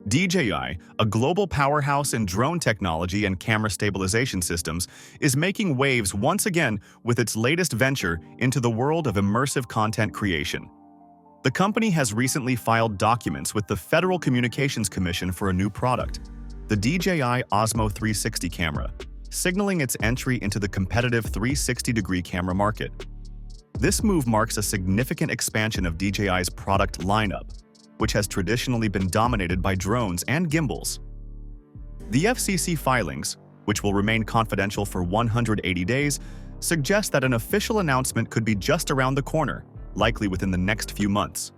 DJI, a global powerhouse in drone technology and camera stabilization systems, is making waves once again with its latest venture into the world of immersive content creation. The company has recently filed documents with the Federal Communications Commission for a new product, the DJI OSMO 360 camera, signaling its entry into the competitive 360-degree camera market. This move marks a significant expansion of DJI's product lineup, which has traditionally been dominated by drones and gimbals. The FCC filings, which will remain confidential for 180 days, suggest that an official announcement could be just around the corner, likely within the next few months.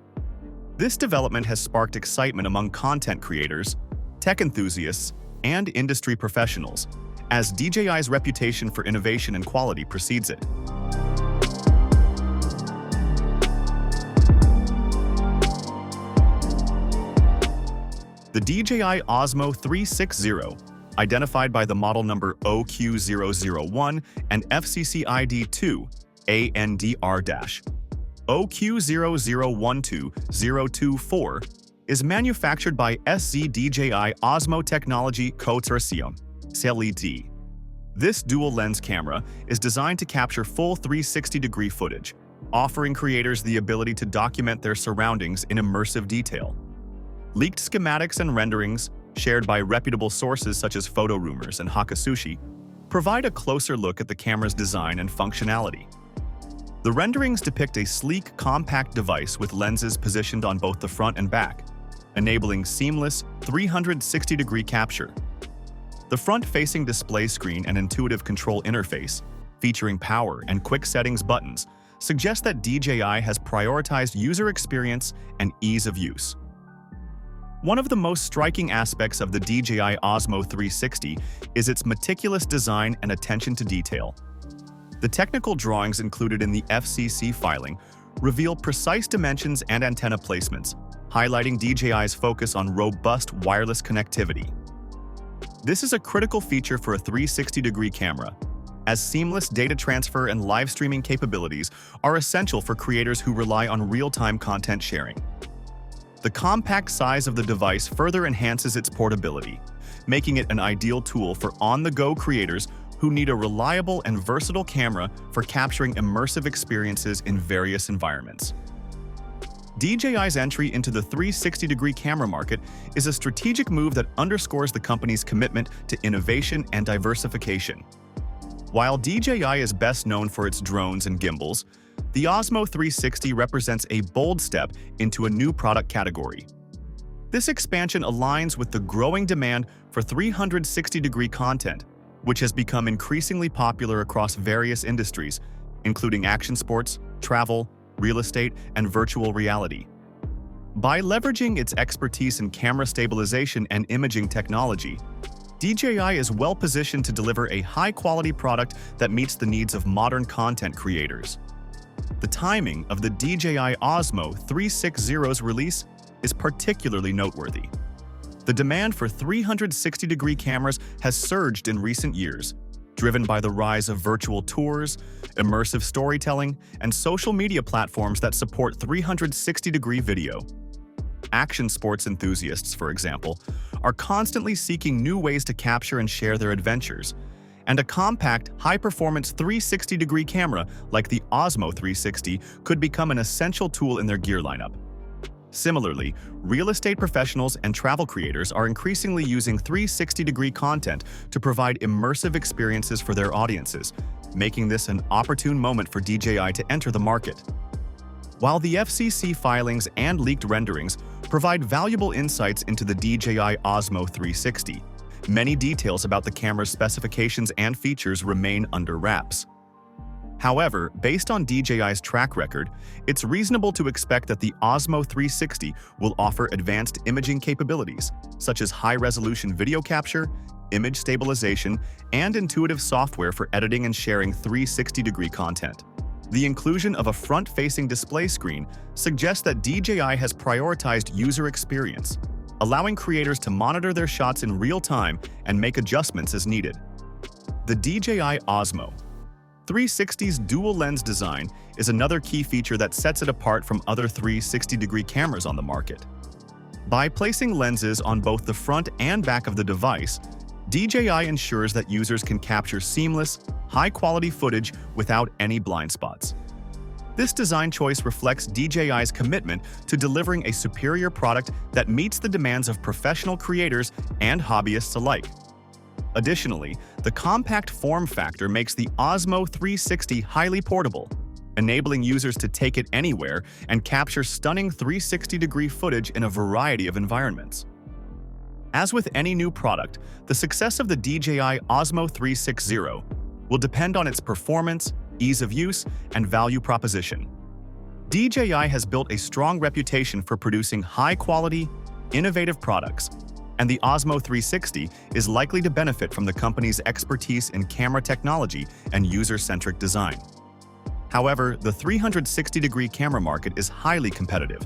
This development has sparked excitement among content creators, tech enthusiasts, and industry professionals, as DJI's reputation for innovation and quality precedes it. The DJI OSMO 360, identified by the model number OQ001 and FCC ID 2 ANDR-OQ0012024, is manufactured by SZ DJI OSMO Technology Consortium, CLED. This dual-lens camera is designed to capture full 360-degree footage, offering creators the ability to document their surroundings in immersive detail. Leaked schematics and renderings, shared by reputable sources such as Photo Rumors and Hakasushi, provide a closer look at the camera's design and functionality. The renderings depict a sleek, compact device with lenses positioned on both the front and back, enabling seamless 360-degree capture. The front-facing display screen and intuitive control interface, featuring power and quick settings buttons, suggest that DJI has prioritized user experience and ease of use. One of the most striking aspects of the DJI OSMO 360 is its meticulous design and attention to detail. The technical drawings included in the FCC filing reveal precise dimensions and antenna placements, highlighting DJI's focus on robust wireless connectivity. This is a critical feature for a 360-degree camera, as seamless data transfer and live streaming capabilities are essential for creators who rely on real-time content sharing. The compact size of the device further enhances its portability, making it an ideal tool for on-the-go creators who need a reliable and versatile camera for capturing immersive experiences in various environments. DJI's entry into the 360-degree camera market is a strategic move that underscores the company's commitment to innovation and diversification. While DJI is best known for its drones and gimbals, the OSMO 360 represents a bold step into a new product category. This expansion aligns with the growing demand for 360-degree content, which has become increasingly popular across various industries, including action sports, travel, real estate, and virtual reality. By leveraging its expertise in camera stabilization and imaging technology, DJI is well-positioned to deliver a high-quality product that meets the needs of modern content creators. The timing of the DJI OSMO 360's release is particularly noteworthy. The demand for 360-degree cameras has surged in recent years, driven by the rise of virtual tours, immersive storytelling, and social media platforms that support 360-degree video. Action sports enthusiasts, for example, are constantly seeking new ways to capture and share their adventures, and a compact, high-performance 360-degree camera like the OSMO 360 could become an essential tool in their gear lineup. Similarly, real estate professionals and travel creators are increasingly using 360-degree content to provide immersive experiences for their audiences, making this an opportune moment for DJI to enter the market. While the FCC filings and leaked renderings provide valuable insights into the DJI OSMO 360, many details about the camera's specifications and features remain under wraps. However, based on DJI's track record, it's reasonable to expect that the OSMO 360 will offer advanced imaging capabilities, such as high-resolution video capture, image stabilization, and intuitive software for editing and sharing 360-degree content. The inclusion of a front-facing display screen suggests that DJI has prioritized user experience, allowing creators to monitor their shots in real time and make adjustments as needed. The DJI OSMO 360's dual-lens design is another key feature that sets it apart from other 360-degree cameras on the market. By placing lenses on both the front and back of the device, DJI ensures that users can capture seamless, high-quality footage without any blind spots. This design choice reflects DJI's commitment to delivering a superior product that meets the demands of professional creators and hobbyists alike. Additionally, the compact form factor makes the OSMO 360 highly portable, enabling users to take it anywhere and capture stunning 360-degree footage in a variety of environments. As with any new product, the success of the DJI OSMO 360 will depend on its performance, ease of use, and value proposition. DJI has built a strong reputation for producing high-quality, innovative products, and the OSMO 360 is likely to benefit from the company's expertise in camera technology and user-centric design. However, the 360-degree camera market is highly competitive,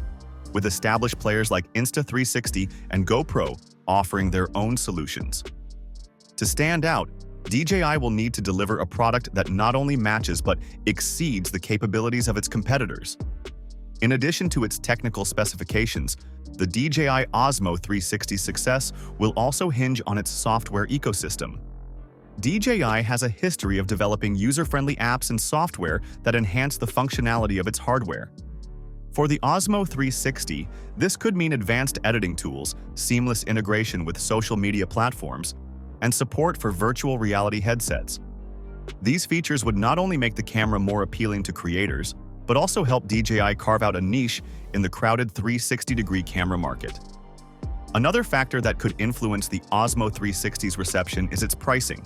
with established players like Insta360 and GoPro offering their own solutions. To stand out, DJI will need to deliver a product that not only matches but exceeds the capabilities of its competitors. In addition to its technical specifications, the DJI OSMO 360's success will also hinge on its software ecosystem. DJI has a history of developing user-friendly apps and software that enhance the functionality of its hardware. For the OSMO 360, this could mean advanced editing tools, seamless integration with social media platforms, and support for virtual reality headsets. These features would not only make the camera more appealing to creators, but also help DJI carve out a niche in the crowded 360-degree camera market. Another factor that could influence the OSMO 360's reception is its pricing.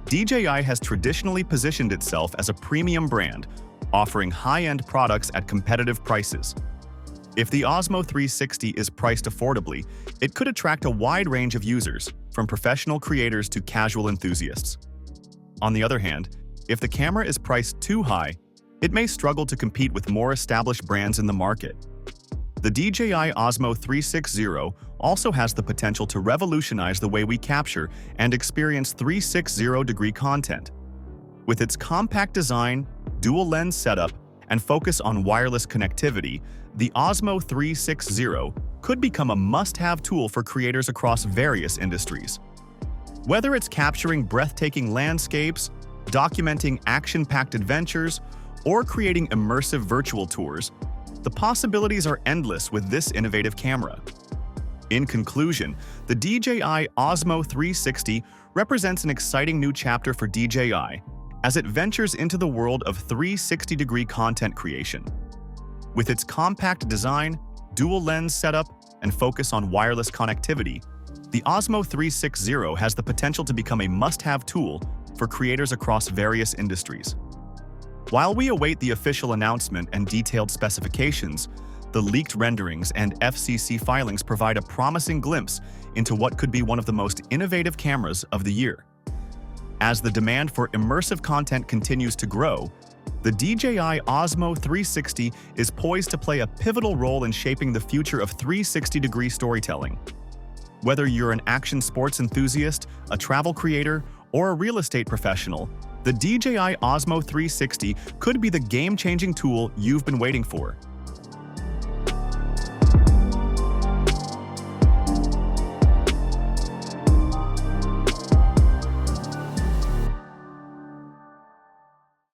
DJI has traditionally positioned itself as a premium brand, offering high-end products at competitive prices. If the OSMO 360 is priced affordably, it could attract a wide range of users, from professional creators to casual enthusiasts. On the other hand, if the camera is priced too high, it may struggle to compete with more established brands in the market. The DJI OSMO 360 also has the potential to revolutionize the way we capture and experience 360-degree content. With its compact design, dual-lens setup, and focus on wireless connectivity, the OSMO 360 could become a must-have tool for creators across various industries. Whether it's capturing breathtaking landscapes, documenting action-packed adventures, or creating immersive virtual tours, the possibilities are endless with this innovative camera. In conclusion, the DJI OSMO 360 represents an exciting new chapter for DJI as it ventures into the world of 360-degree content creation. With its compact design, dual-lens setup, and focus on wireless connectivity, the OSMO 360 has the potential to become a must-have tool for creators across various industries. While we await the official announcement and detailed specifications, the leaked renderings and FCC filings provide a promising glimpse into what could be one of the most innovative cameras of the year. As the demand for immersive content continues to grow, the DJI OSMO 360 is poised to play a pivotal role in shaping the future of 360-degree storytelling. Whether you're an action sports enthusiast, a travel creator, or a real estate professional, the DJI OSMO 360 could be the game-changing tool you've been waiting for.